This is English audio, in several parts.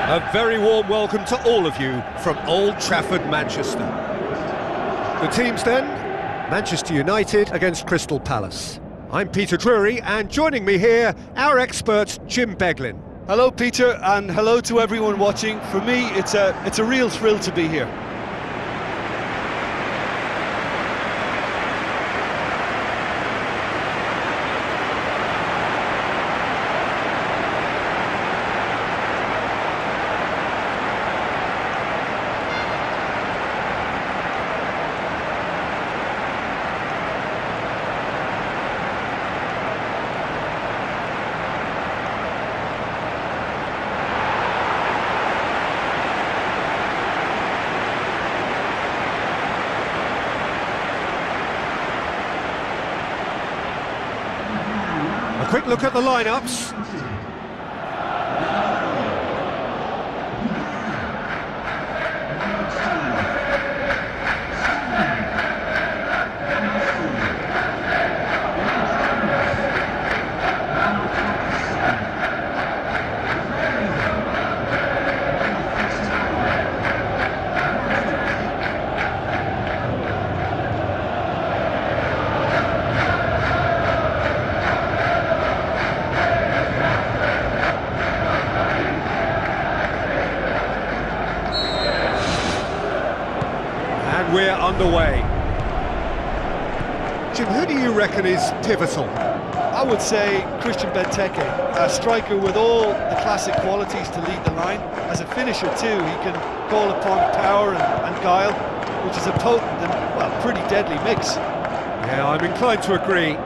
A very warm welcome to all of you from Old Trafford, Manchester. The teams then, Manchester United against Crystal Palace. I'm Peter Drury, and joining me here, our expert, Jim Beglin. Hello Peter, and hello to everyone watching. For me, it's a real thrill to be here. A quick look at the lineups. We're underway. Jim, who do you reckon is pivotal? I would say Christian Benteke, a striker with all the classic qualities to lead the line. As a finisher too, he can call upon power and guile, which is a potent and, well, pretty deadly mix. Yeah, I'm inclined to agree.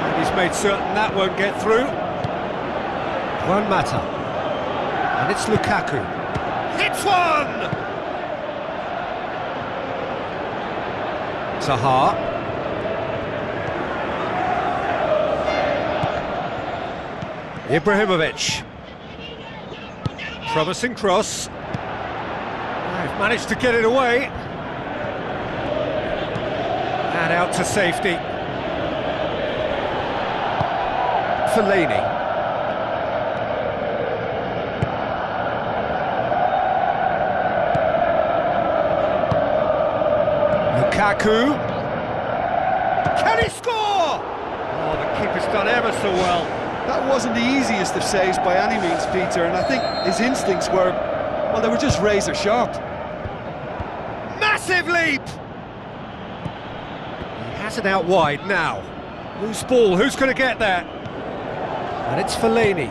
And he's made certain that won't get through. Juan Mata. And it's Lukaku. Hits one! Zaha. Ibrahimovic. Promising cross. They've managed to get it away. And out to safety. Fellaini. Lukaku. Can he score? Oh, the keeper's done ever so well. That wasn't the easiest of saves by any means, Peter, and I think his instincts were, well, they were just razor sharp. Massive leap! He has it out wide now. Loose ball, who's going to get there? And it's Fellaini.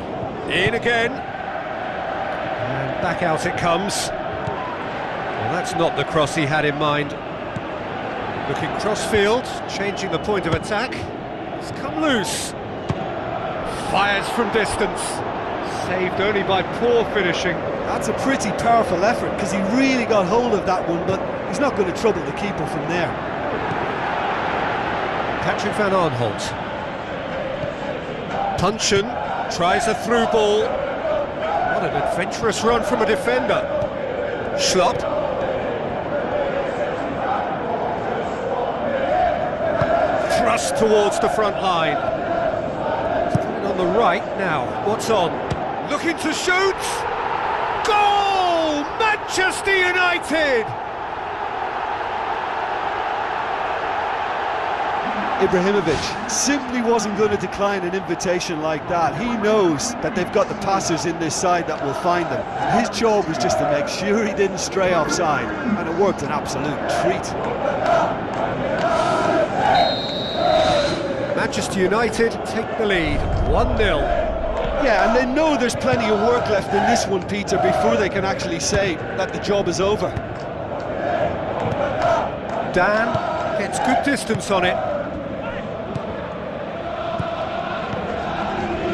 In again. And back out it comes. Well, that's not the cross he had in mind. Looking cross-field, changing the point of attack. It's come loose. Fires from distance. Saved only by poor finishing. That's a pretty powerful effort, because he really got hold of that one, but he's not going to trouble the keeper from there. Patrick van Aanholt. Puncheon tries a through ball. What an adventurous run from a defender. Schlupp. Thrust towards the front line. It's coming on the right now. What's on? Looking to shoot! Goal! Manchester United! Ibrahimovic simply wasn't going to decline an invitation like that. He knows that they've got the passers in this side that will find them. And his job was just to make sure he didn't stray offside, and it worked an absolute treat. Manchester United take the lead, 1-0. Yeah, and they know there's plenty of work left in this one, Peter, before they can actually say that the job is over. Dan gets good distance on it.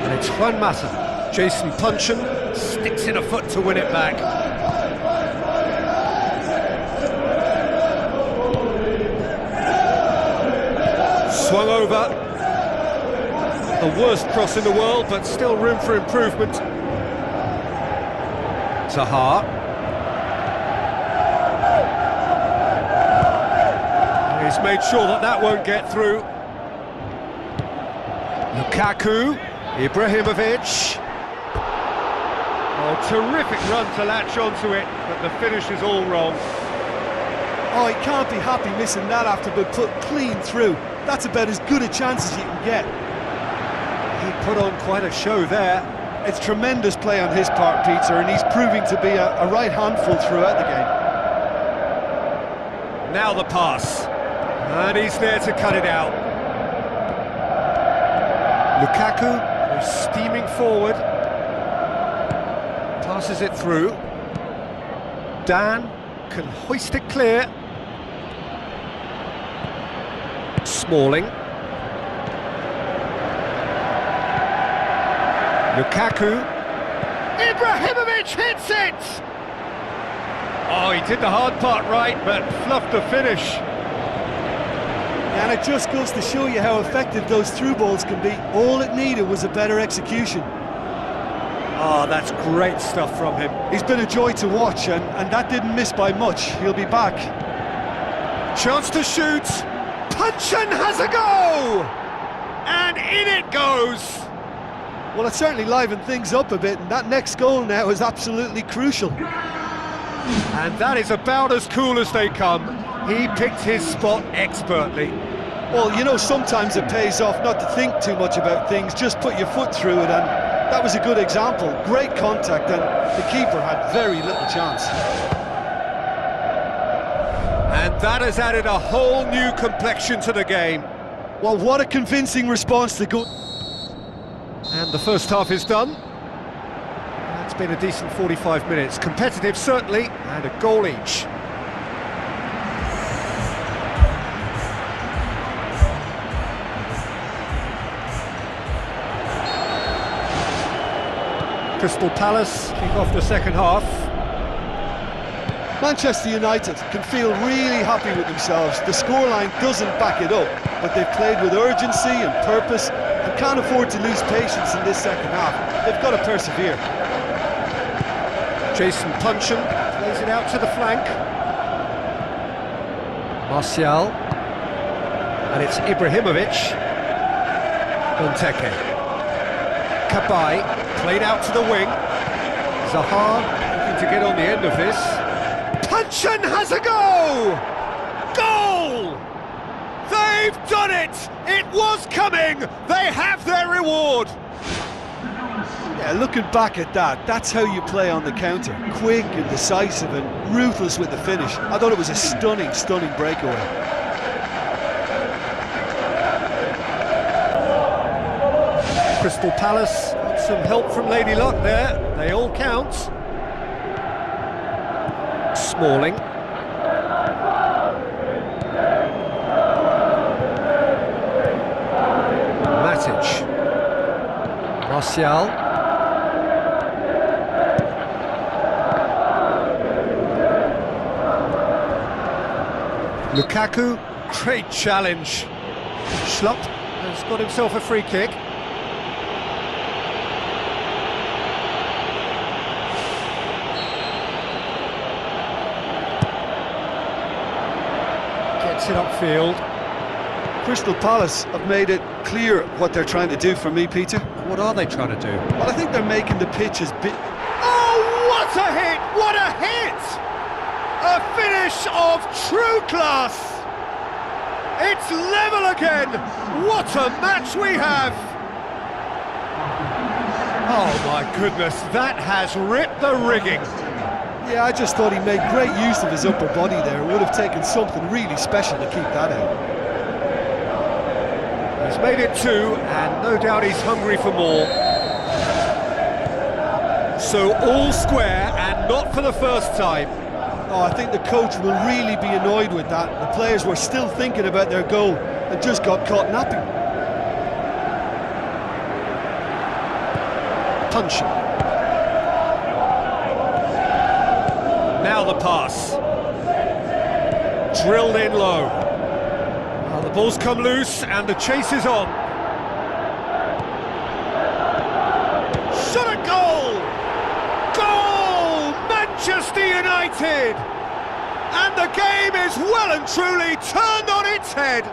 And it's Juan Mata. Jason Puncheon sticks in a foot to win it back. Swung over. The worst cross in the world, but still room for improvement. Zaha. He's made sure that that won't get through. Lukaku. Ibrahimovic. Oh, terrific run to latch onto it, but the finish is all wrong. Oh, he can't be happy missing that after being put clean through. That's about as good a chance as you can get. He put on quite a show there. It's tremendous play on his part, Peter, and he's proving to be a right handful throughout the game. Now the pass. And he's there to cut it out. Lukaku, who's steaming forward. Passes it through. Dan can hoist it clear. Smalling. Lukaku. Ibrahimovic hits it! Oh, he did the hard part right, but fluffed the finish. And it just goes to show you how effective those through balls can be. All it needed was a better execution. Oh, that's great stuff from him. He's been a joy to watch, and that didn't miss by much. He'll be back. Chance to shoot. Punch and has a go! And in it goes! Well, it certainly livened things up a bit, and that next goal now is absolutely crucial. And that is about as cool as they come. He picked his spot expertly. Well, you know, sometimes it pays off not to think too much about things, just put your foot through it, and that was a good example. Great contact, and the keeper had very little chance. And that has added a whole new complexion to the game. Well, what a convincing response to go. And the first half is done. It's been a decent 45 minutes. Competitive, certainly, and a goal each. Crystal Palace kick off the second half. Manchester United can feel really happy with themselves. The scoreline doesn't back it up, but they've played with urgency and purpose and can't afford to lose patience in this second half. They've got to persevere. Jason Puncheon plays it out to the flank. Martial. And it's Ibrahimovic. Benteke. Kabay played out to the wing. Zaha looking to get on the end of this. Puncheon has a go! Goal! They've done it! It was coming! They have their reward! Yeah, looking back at that, that's how you play on the counter. Quick and decisive and ruthless with the finish. I thought it was a stunning, stunning breakaway. Crystal Palace got some help from Lady Luck there. They all count. Smalling. Matic. Martial. Lukaku, great challenge. Schlupp has got himself a free kick. Gets it upfield. Crystal Palace have made it clear what they're trying to do for me, Peter. What are they trying to do? Well, I think they're making the pitch as big. Oh, what a hit! What a hit! A finish of true class! It's level again! What a match we have! Oh my goodness, that has ripped the rigging! Yeah, I just thought he made great use of his upper body there. It would have taken something really special to keep that out. He's made it two, and no doubt he's hungry for more. So all square, and not for the first time. Oh, I think the coach will really be annoyed with that. The players were still thinking about their goal and just got caught napping. Puncheon. Now the pass. Drilled in low. Well, the ball's come loose and the chase is on. Shot a goal! Goal! Manchester United! And the game is well and truly turned on its head.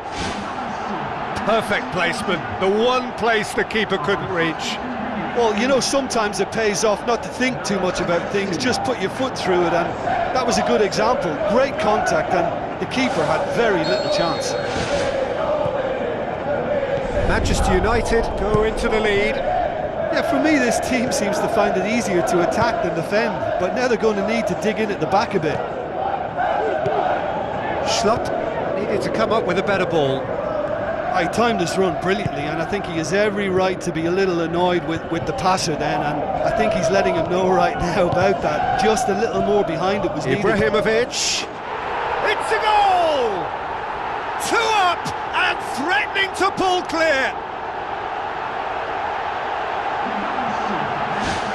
Perfect placement, the one place the keeper couldn't reach. Well, you know, sometimes it pays off not to think too much about things, just put your foot through it, and that was a good example. Great contact, and the keeper had very little chance. Manchester United go into the lead. Yeah, for me, this team seems to find it easier to attack than defend, but now they're going to need to dig in at the back a bit. Schlott needed to come up with a better ball. I timed this run brilliantly, and I think he has every right to be a little annoyed with the passer then, and I think he's letting him know right now about that. Just a little more behind it was needed. Ibrahimovic. It's a goal! 2 up and threatening to pull clear.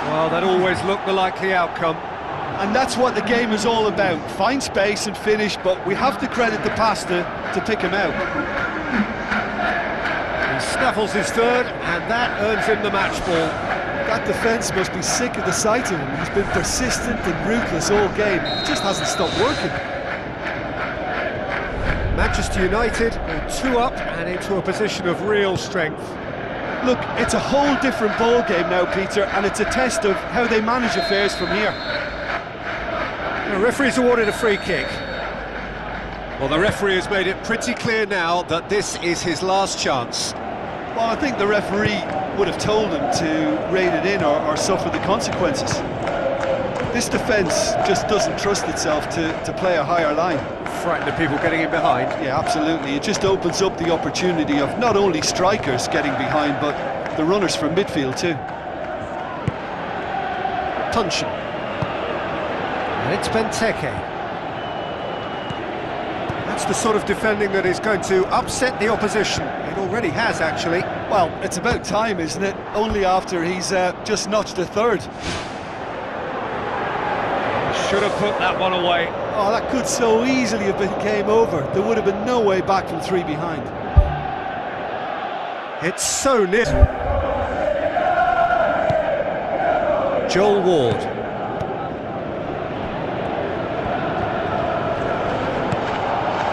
Well, that always looked the likely outcome. And that's what the game is all about. Find space and finish, but we have to credit the passer to pick him out. He snaffles his third, and that earns him the match ball. That defence must be sick of the sight of him. He's been persistent and ruthless all game. It just hasn't stopped working. Manchester United go 2 up and into a position of real strength. Look, it's a whole different ball game now, Peter, and it's a test of how they manage affairs from here. The referee's awarded a free kick. Well, the referee has made it pretty clear now that this is his last chance. Well, I think the referee would have told him to rein it in or suffer the consequences. This defence just doesn't trust itself to play a higher line. Frightened of people getting in behind. Yeah, absolutely. It just opens up the opportunity of not only strikers getting behind, but the runners from midfield too. Tunchen. And it's Benteke. That's the sort of defending that is going to upset the opposition. It already has, actually. Well, it's about time, isn't it? Only after he's just notched a third. Should have put that one away. Oh, that could so easily have been game over. There would have been no way back from 3 behind. It's so near. Joel Ward.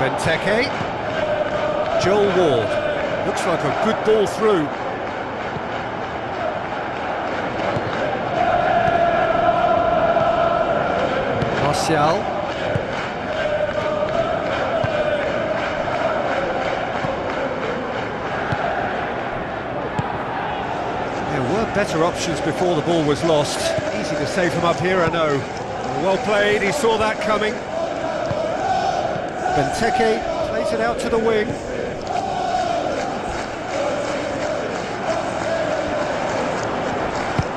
Benteke. Joel Ward. Looks like a good ball through. Martial. There were better options before the ball was lost. Easy to save him up here, I know. Well played, he saw that coming. Benteke plays it out to the wing.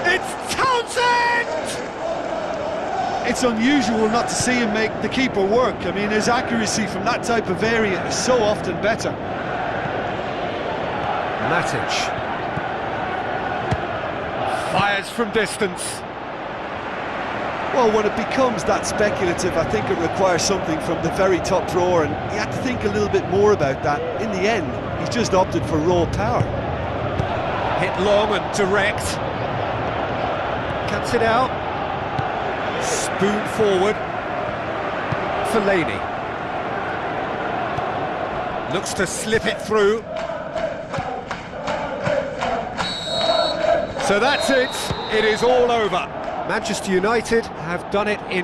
It's Townsend! It's unusual not to see him make the keeper work. I mean, his accuracy from that type of area is so often better. Matic. Fires from distance. Well, when it becomes that speculative, I think it requires something from the very top drawer, and you have to think a little bit more about that. In the end, he's just opted for raw power. Hit long and direct. Cuts it out. Spoon forward. Fellaini. Looks to slip it through. So that's it. It is all over. Manchester United have done it in